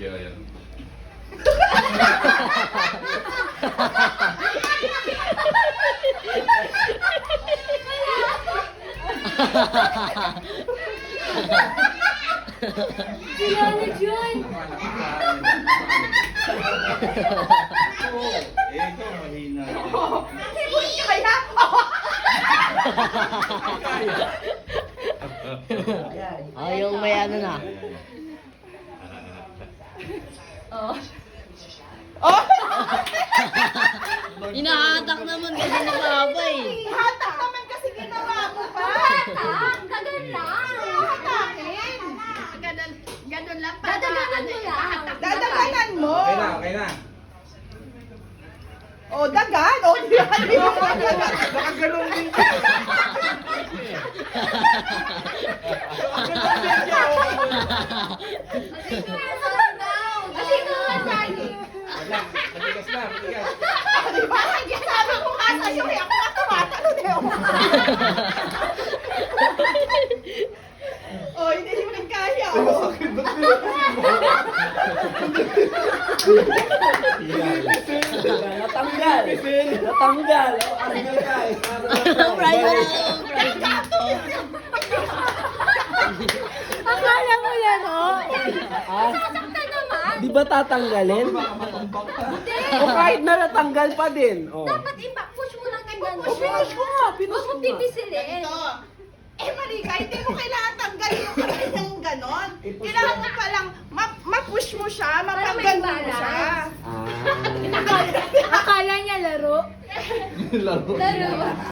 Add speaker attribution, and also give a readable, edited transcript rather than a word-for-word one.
Speaker 1: Sige, ayan.
Speaker 2: Sinanag yun!
Speaker 1: Ikaw, mahina.
Speaker 3: Sibuyas ka kaya?
Speaker 4: Oh, yung may ano na.
Speaker 2: Oh.
Speaker 3: Oh!
Speaker 4: Inahatak naman kasi nakahaba eh.
Speaker 3: Hatak naman kasi ginawa mo pa.
Speaker 2: Hatak! Ganun lang!
Speaker 3: Hatakin.
Speaker 2: Ganun lang. Dadaganan mo lang.
Speaker 3: Dadaganan mo.
Speaker 5: Okay na, okay na.
Speaker 3: Oh, dagan. Oh, di ba? Di ba?
Speaker 5: Baka ganun din siya.
Speaker 2: Kasi naman lagi.
Speaker 5: Wala, matigas na, matigas.
Speaker 3: Di ba? Sabi ko nga sa'yo, eh, ako nga tumatalo na yun. Oh, hindi mo nagkaya. Oh.
Speaker 4: Natanggal! Natanggal! Price dito!
Speaker 2: Akala mo yan, oh.
Speaker 4: Ah,
Speaker 2: Sasaktan naman.
Speaker 4: di ba tatanggalin? O kahit na natanggal pa din. Oh.
Speaker 2: Dapat push mo lang ng ganun.
Speaker 3: Pinush ko nga,
Speaker 2: Huwag
Speaker 3: pinush
Speaker 2: mo
Speaker 3: ko nga.
Speaker 2: pipisilin.
Speaker 3: Ito. Eh, Marika, hindi mo kailangan tanggalin yung kamay ng ganon. Kailangan mo palang ma-push mo siya,
Speaker 2: Para may
Speaker 3: mapagano mo siya.
Speaker 2: balance.
Speaker 4: Ah.
Speaker 2: Akala niya laro.
Speaker 4: Laro.
Speaker 2: Laro.